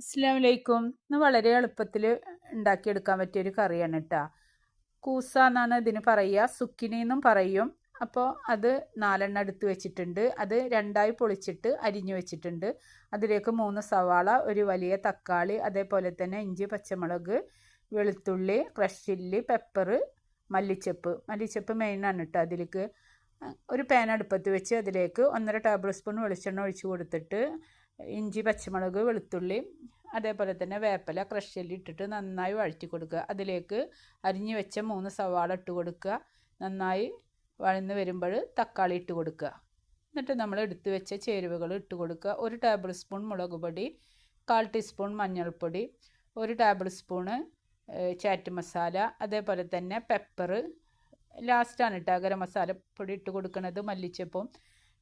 അസ്സലാമലൈക്കും. ഇന്ന് വളരെ എളുപ്പത്തിൽ ഉണ്ടാക്കിയെടുക്കാൻ പറ്റിയൊരു കറിയാണ് കേട്ടോ. കൂസ എന്നാണ് ഇതിന് പറയുക, സുക്കിനി എന്നും പറയും. അപ്പോൾ അത് 4 എടുത്ത് വെച്ചിട്ടുണ്ട്. അത് രണ്ടായി പൊളിച്ചിട്ട് അരിഞ്ഞു വെച്ചിട്ടുണ്ട്. അതിലേക്ക് 3 സവാള, ഒരു വലിയ തക്കാളി, അതേപോലെ തന്നെ ഇഞ്ചി, പച്ചമുളക്, വെളുത്തുള്ളി, ക്രഷ് ചില്ലി, പെപ്പർ, മല്ലിച്ചപ്പ് മെയിനാണ് കേട്ടോ. അതിലേക്ക് ഒരു പാൻ അടുപ്പത്ത് വെച്ച് അതിലേക്ക് 1.5 ടേബിൾ സ്പൂൺ വെളിച്ചെണ്ണ ഒഴിച്ച് കൊടുത്തിട്ട് ഇഞ്ചി, പച്ചമുളക്, വെളുത്തുള്ളി, അതേപോലെ തന്നെ വേപ്പില, ക്രഷ് ചില്ലി ഇട്ടിട്ട് നന്നായി വഴറ്റി കൊടുക്കുക. അതിലേക്ക് അരിഞ്ഞു വെച്ച 3 സവാള ഇട്ട് കൊടുക്കുക. നന്നായി വഴന്ന് വരുമ്പോൾ തക്കാളി ഇട്ട് കൊടുക്കുക. എന്നിട്ട് നമ്മൾ എടുത്തു വെച്ച ചേരുവകൾ ഇട്ട് കൊടുക്കുക. 1 ടേബിൾ സ്പൂൺ മുളക് പൊടി, 1/4 ടീസ്പൂൺ മഞ്ഞൾപ്പൊടി, 1 ടേബിൾ സ്പൂണ് ചാറ്റ് മസാല, അതേപോലെ തന്നെ പെപ്പർ, ലാസ്റ്റാണ് ഇട്ട് ഗരം മസാലപ്പൊടി ഇട്ട് കൊടുക്കുന്നത്, മല്ലിച്ചപ്പും.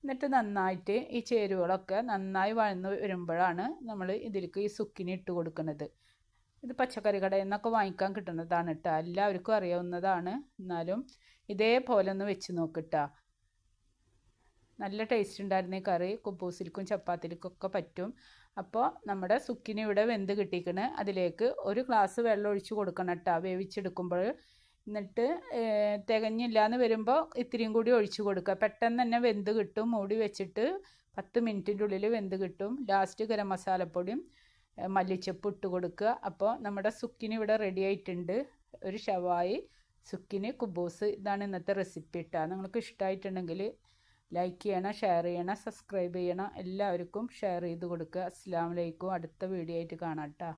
എന്നിട്ട് നന്നായിട്ട് ഈ ചേരുവകളൊക്കെ നന്നായി വഴന്ന് വരുമ്പോഴാണ് നമ്മൾ ഇതിലേക്ക് ഈ സുക്കിനി ഇട്ട് കൊടുക്കുന്നത്. ഇത് പച്ചക്കറി കടയിൽ നിന്നൊക്കെ വാങ്ങിക്കാൻ കിട്ടുന്നതാണ് കേട്ടോ. എല്ലാവർക്കും അറിയാവുന്നതാണ്. എന്നാലും ഇതേപോലെ ഒന്ന് വെച്ച് നോക്കിട്ടാ. നല്ല ടേസ്റ്റ് ഉണ്ടായിരുന്ന ഈ കറി കുബൂസിൽക്കും ചപ്പാത്തിൽക്കൊക്കെ പറ്റും. അപ്പോൾ നമ്മുടെ സുക്കിനി ഇവിടെ വെന്ത് കിട്ടിക്കണ്. അതിലേക്ക് 1 ഗ്ലാസ് വെള്ളം ഒഴിച്ച് കൊടുക്കണം കേട്ടോ വേവിച്ചെടുക്കുമ്പോൾ. എന്നിട്ട് തികഞ്ഞില്ല എന്ന് വരുമ്പോൾ ഇത്തിരിയും കൂടി ഒഴിച്ച് കൊടുക്കുക. പെട്ടെന്ന് തന്നെ വെന്ത് കിട്ടും. മൂടി വെച്ചിട്ട് 10 മിനിറ്റിൻ്റെ ഉള്ളിൽ വെന്ത് കിട്ടും. ലാസ്റ്റ് ഗരം മസാലപ്പൊടിയും മല്ലിച്ചപ്പ് ഇട്ട് കൊടുക്കുക. അപ്പോൾ നമ്മുടെ സുക്കിനി ഇവിടെ റെഡി ആയിട്ടുണ്ട്. ഒരു ഷവായി സുക്കിനി കുബൂസ്. ഇതാണ് ഇന്നത്തെ റെസിപ്പി ഇട്ടാൽ. നിങ്ങൾക്ക് ഇഷ്ടമായിട്ടുണ്ടെങ്കിൽ ലൈക്ക് ചെയ്യണം, ഷെയർ ചെയ്യണം, സബ്സ്ക്രൈബ് ചെയ്യണം. എല്ലാവർക്കും ഷെയർ ചെയ്ത് കൊടുക്കുക. അസ്സലാമു അലൈക്കും. അടുത്ത വീഡിയോ ആയിട്ട് കാണാം കേട്ടോ.